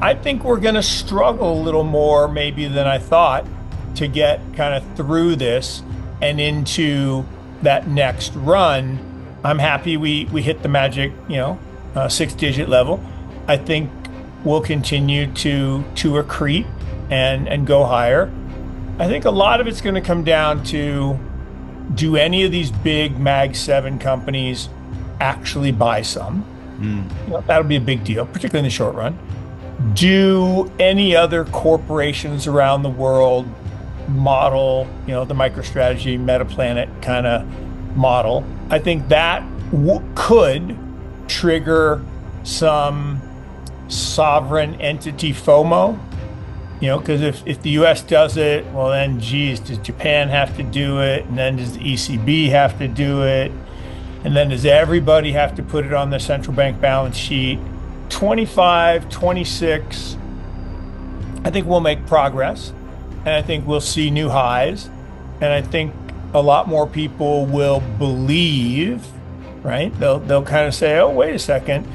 I think we're going to struggle a little more maybe than I thought to get kind of through this and into that next run. I'm happy we hit the magic, 6-digit level. I think we'll continue to accrete and go higher. I think a lot of it's going to come down to, do any of these big Mag 7 companies actually buy some? That'll be a big deal, particularly in the short run. Do any other corporations around the world model, the MicroStrategy, Metaplanet kind of model? I think that could trigger some sovereign entity FOMO, because if the US does it, well then, geez, does Japan have to do it? And then does the ECB have to do it? And then does everybody have to put it on their central bank balance sheet? 25, 26, I think we'll make progress. And I think we'll see new highs. And I think a lot more people will believe, right? They'll kind of say, oh, wait a second,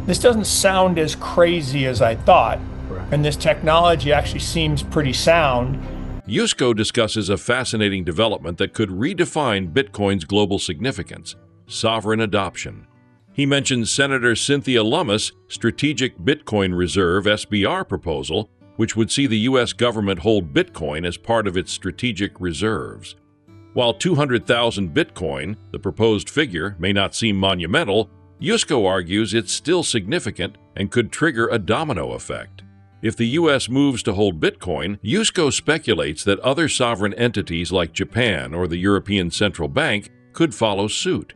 this doesn't sound as crazy as I thought. Right. And this technology actually seems pretty sound. Yusko discusses a fascinating development that could redefine Bitcoin's global significance: sovereign adoption. He mentions Senator Cynthia Lummis' Strategic Bitcoin Reserve (SBR) proposal, which would see the U.S. government hold Bitcoin as part of its strategic reserves. While 200,000 Bitcoin, the proposed figure, may not seem monumental, Yusko argues it's still significant and could trigger a domino effect. If the U.S. moves to hold Bitcoin, Yusko speculates that other sovereign entities like Japan or the European Central Bank could follow suit.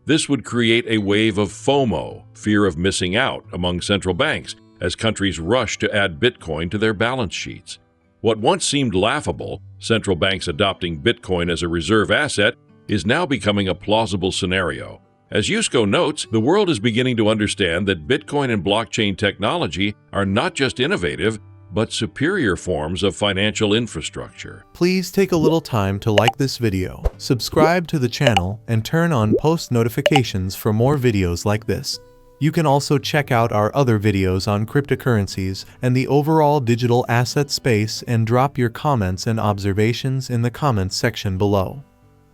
This would create a wave of FOMO, fear of missing out, among central banks, as countries rush to add Bitcoin to their balance sheets. What once seemed laughable, central banks adopting Bitcoin as a reserve asset, is now becoming a plausible scenario. As Yusko notes, the world is beginning to understand that Bitcoin and blockchain technology are not just innovative, but superior forms of financial infrastructure. Please take a little time to like this video, subscribe to the channel, and turn on post notifications for more videos like this. You can also check out our other videos on cryptocurrencies and the overall digital asset space, and drop your comments and observations in the comments section below.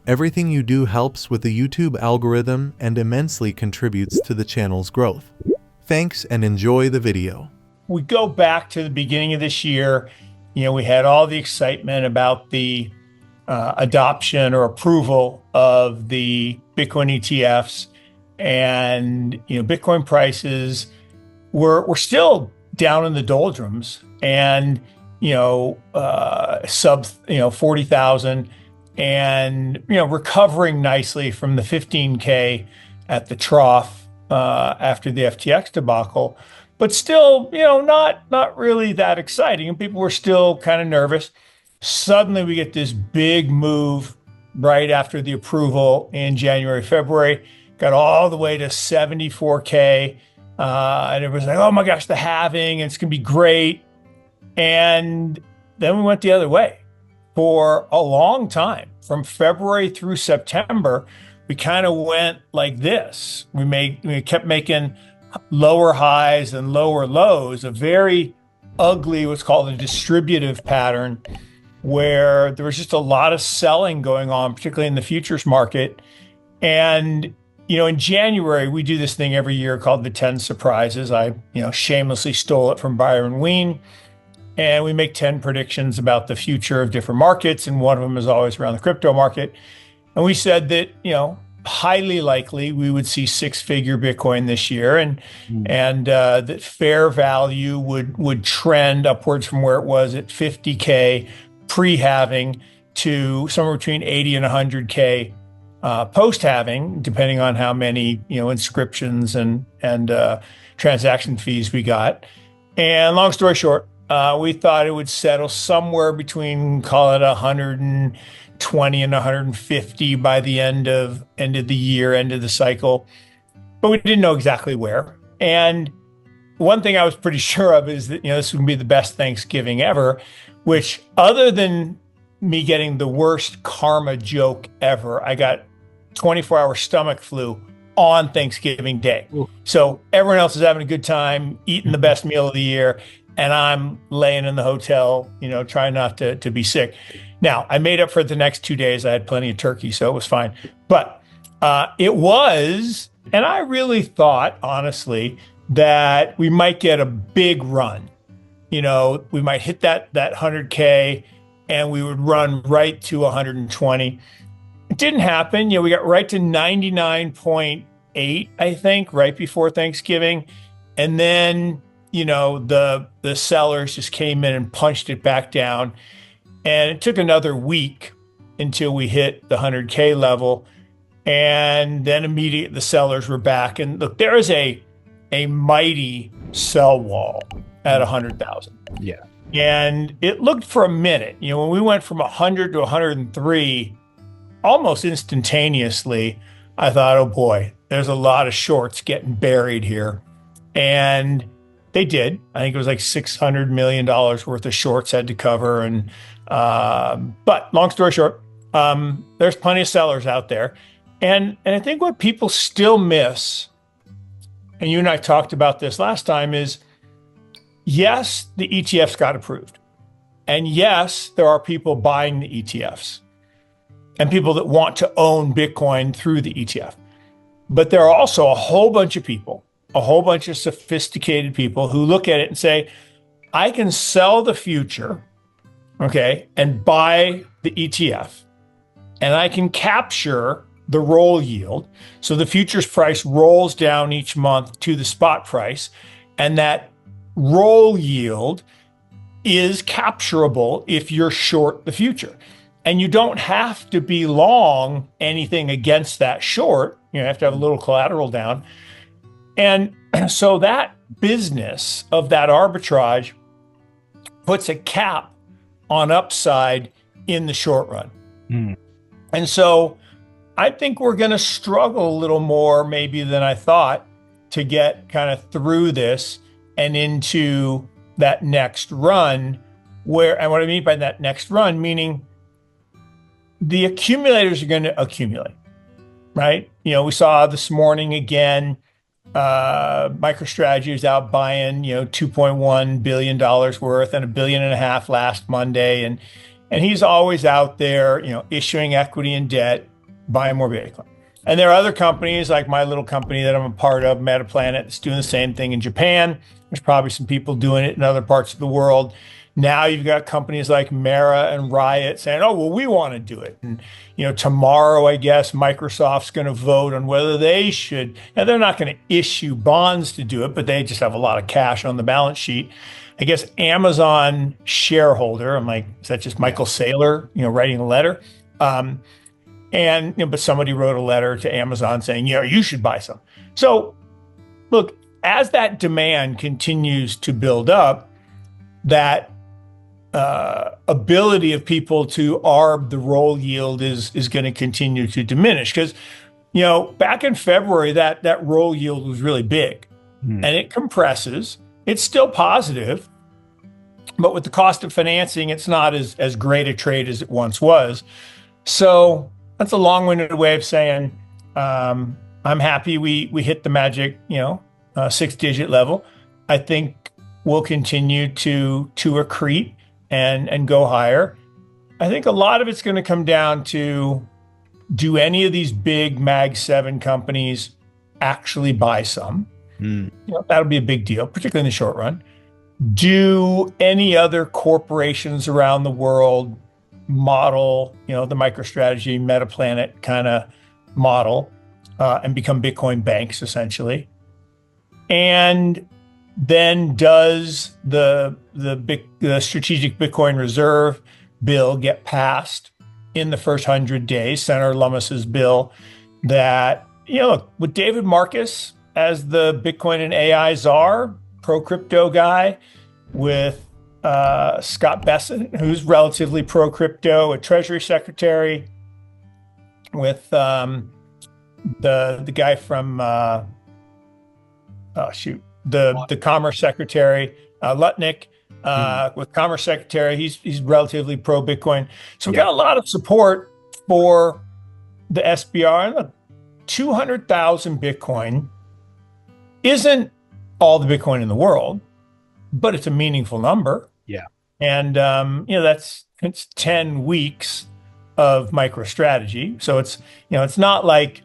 Everything you do helps with the YouTube algorithm and immensely contributes to the channel's growth. Thanks and enjoy the video. We go back to the beginning of this year, we had all the excitement about the adoption or approval of the Bitcoin ETFs, and Bitcoin prices were still down in the doldrums, and sub 40,000, and recovering nicely from the 15K at the trough after the FTX debacle. But still, not really that exciting. And people were still kind of nervous. Suddenly we get this big move right after the approval in January, February, got all the way to 74K. And it was like, oh my gosh, the halving, and it's going to be great. And then we went the other way for a long time. From February through September, we kind of went like this. We kept making lower highs and lower lows, a very ugly, what's called a distributive pattern, where there was just a lot of selling going on, particularly in the futures market. And, in January, we do this thing every year called the 10 surprises. I, shamelessly stole it from Byron Wien. And we make 10 predictions about the future of different markets. And one of them is always around the crypto market. And we said that, highly likely we would see 6-figure Bitcoin this year, and that fair value would trend upwards from where it was at 50K pre-halving to somewhere between 80 and 100K post-halving, depending on how many inscriptions and transaction fees we got. And long story short, we thought it would settle somewhere between, call it 120 and 150 by the end of the year, end of the cycle. But we didn't know exactly where. And one thing I was pretty sure of is that, this would be the best Thanksgiving ever, which, other than me getting the worst karma joke ever, I got 24-hour stomach flu on Thanksgiving Day. Ooh. So everyone else is having a good time, eating the best meal of the year. and I'm laying in the hotel, trying not to be sick. Now, I made up for it the next 2 days. I had plenty of turkey, so it was fine. But it was, and I really thought, honestly, that we might get a big run. We might hit that 100K and we would run right to 120. It didn't happen. We got right to 99.8, I think, right before Thanksgiving. And then, the sellers just came in and punched it back down. And it took another week until we hit the 100K level. And then immediately the sellers were back. And look, there is a mighty sell wall at 100,000. Yeah. And it looked for a minute, when we went from 100 to 103, almost instantaneously, I thought, oh boy, there's a lot of shorts getting buried here. And they did. I think it was like $600 million worth of shorts had to cover. And but long story short, there's plenty of sellers out there. And I think what people still miss, and you and I talked about this last time, is yes, the ETFs got approved. And yes, there are people buying the ETFs and people that want to own Bitcoin through the ETF. But there are also a whole bunch of people, a whole bunch of sophisticated people who look at it and say, I can sell the future, okay, and buy the ETF, and I can capture the roll yield. So the futures price rolls down each month to the spot price, and that roll yield is capturable if you're short the future. And you don't have to be long anything against that short. You have to have a little collateral down. And so that business of that arbitrage puts a cap on upside in the short run. And so I think we're going to struggle a little more maybe than I thought to get kind of through this and into that next run where, and what I mean by that next run, meaning the accumulators are going to accumulate, right? We saw this morning again, MicroStrategy is out buying, $2.1 billion worth and $1.5 billion last Monday. And he's always out there, issuing equity and debt, buying more Bitcoin. And there are other companies like my little company that I'm a part of, MetaPlanet, that's doing the same thing in Japan. There's probably some people doing it in other parts of the world. Now you've got companies like Mara and Riot saying, oh, well, we want to do it. And, tomorrow, I guess, Microsoft's going to vote on whether they should. Now, they're not going to issue bonds to do it, but they just have a lot of cash on the balance sheet. I guess Amazon shareholder, I'm like, is that just Michael Saylor, writing a letter? But somebody wrote a letter to Amazon saying, you should buy some. So look, as that demand continues to build up, that ability of people to arb the roll yield is going to continue to diminish. Because, back in February, that roll yield was really big and it compresses. It's still positive, but with the cost of financing, it's not as great a trade as it once was. So that's a long-winded way of saying I'm happy we hit the magic, 6-digit level. I think we'll continue to accrete and go higher. I think a lot of it's going to come down to, do any of these big Mag 7 companies actually buy some? That'll be a big deal, particularly in the short run. Do any other corporations around the world model, the MicroStrategy, MetaPlanet kind of model and become Bitcoin banks, essentially? And then does the strategic Bitcoin reserve bill get passed in the first 100 days? Senator Lummis's bill that, look, with David Marcus as the Bitcoin and AI czar, pro-crypto guy, with Scott Bessent, who's relatively pro-crypto, a Treasury Secretary, with the guy from the Commerce Secretary, Lutnick, with Commerce Secretary, he's relatively pro-Bitcoin. So we got a lot of support for the SBR. And 200,000 Bitcoin isn't all the Bitcoin in the world, but it's a meaningful number. Yeah. And it's 10 weeks of MicroStrategy. So it's not like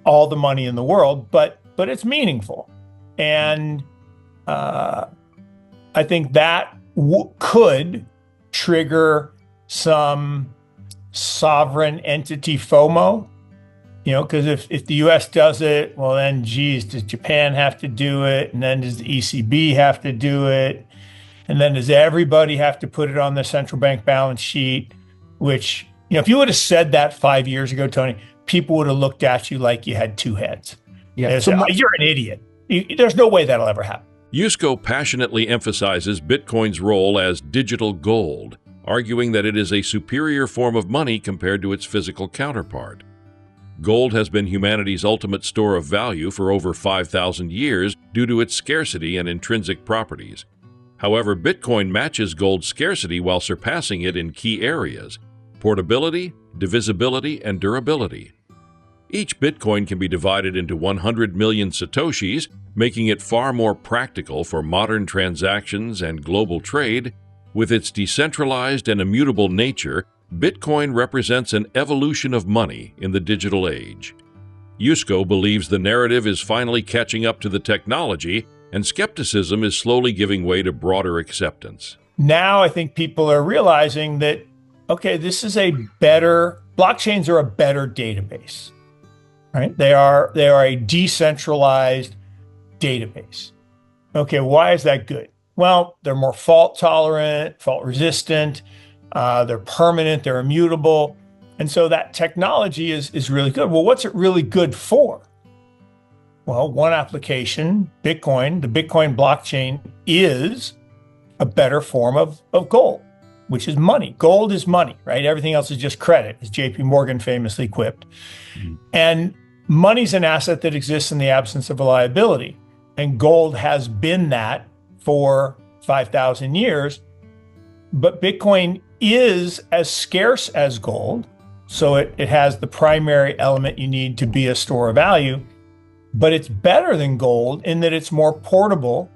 all the money in the world, but it's meaningful. And I think that could trigger some sovereign entity FOMO, because if the US does it, well, then, geez, does Japan have to do it? And then does the ECB have to do it? And then does everybody have to put it on the central bank balance sheet? Which, if you would have said that 5 years ago, Tony, people would have looked at you like you had two heads. Yeah. So you're an idiot. There's no way that'll ever happen. Yusko passionately emphasizes Bitcoin's role as digital gold, arguing that it is a superior form of money compared to its physical counterpart. Gold has been humanity's ultimate store of value for over 5,000 years due to its scarcity and intrinsic properties. However, Bitcoin matches gold's scarcity while surpassing it in key areas: portability, divisibility, and durability. Each Bitcoin can be divided into 100 million Satoshis, making it far more practical for modern transactions and global trade. With its decentralized and immutable nature, Bitcoin represents an evolution of money in the digital age. Yusko believes the narrative is finally catching up to the technology, and skepticism is slowly giving way to broader acceptance. Now I think people are realizing that, okay, blockchains are a better database, right? They are a decentralized database. Okay, why is that good? Well, they're more fault tolerant, fault resistant, they're permanent, they're immutable. And so that technology is really good. Well, what's it really good for? Well, one application, Bitcoin, the Bitcoin blockchain is a better form of gold, which is money. Gold is money, right? Everything else is just credit, as JP Morgan famously quipped. And money's an asset that exists in the absence of a liability. And gold has been that for 5,000 years. But Bitcoin is as scarce as gold. So it has the primary element you need to be a store of value. But it's better than gold in that it's more portable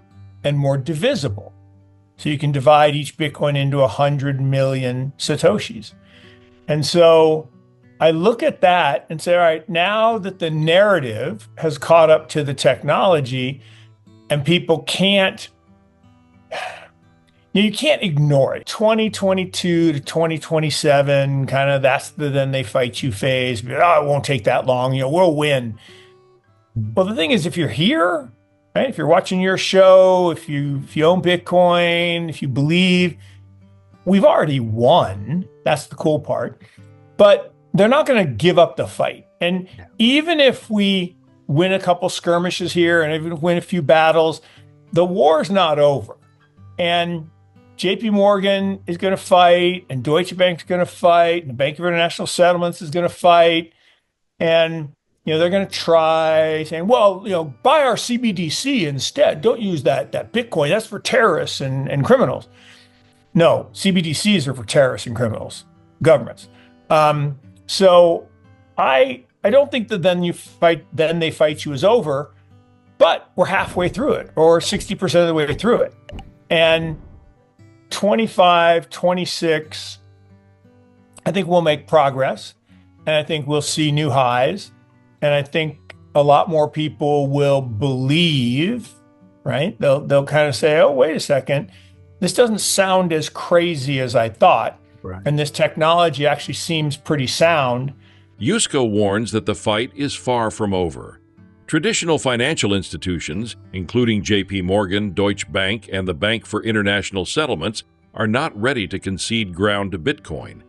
and more divisible. So you can divide each Bitcoin into 100 million Satoshis. And so I look at that and say, all right, now that the narrative has caught up to the technology and people can't, you can't ignore it. 2022 to 2027, kind of that's the then they fight you phase. Oh, it won't take that long. We'll win. Well, the thing is, if you're here, right, if you're watching your show, if you own Bitcoin, if you believe, we've already won. That's the cool part. But they're not going to give up the fight. And even if we win a couple skirmishes here and even win a few battles, the war's not over. And JP Morgan is going to fight, and Deutsche Bank is going to fight, and the Bank of International Settlements is going to fight. And they're going to try saying, well, buy our CBDC instead. Don't use that Bitcoin. That's for terrorists and criminals. No, CBDCs are for terrorists and criminals, governments. So I don't think that then they fight you is over, but we're halfway through it, or 60% of the way through it. And 25, 26, I think we'll make progress, and I think we'll see new highs. And I think a lot more people will believe, right? They'll kind of say, oh, wait a second, this doesn't sound as crazy as I thought. Right. And this technology actually seems pretty sound. Yusko warns that the fight is far from over. Traditional financial institutions, including JP Morgan, Deutsche Bank, and the Bank for International Settlements, are not ready to concede ground to Bitcoin.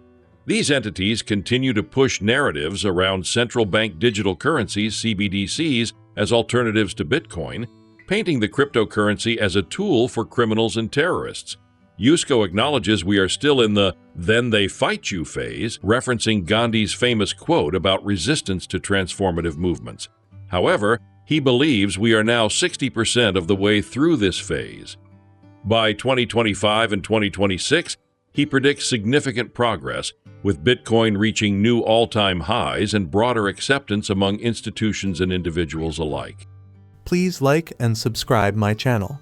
These entities continue to push narratives around central bank digital currencies, CBDCs, as alternatives to Bitcoin, painting the cryptocurrency as a tool for criminals and terrorists. Yusko acknowledges we are still in the "then they fight you" phase, referencing Gandhi's famous quote about resistance to transformative movements. However, he believes we are now 60% of the way through this phase. By 2025 and 2026, he predicts significant progress, with Bitcoin reaching new all-time highs and broader acceptance among institutions and individuals alike. Please like and subscribe my channel.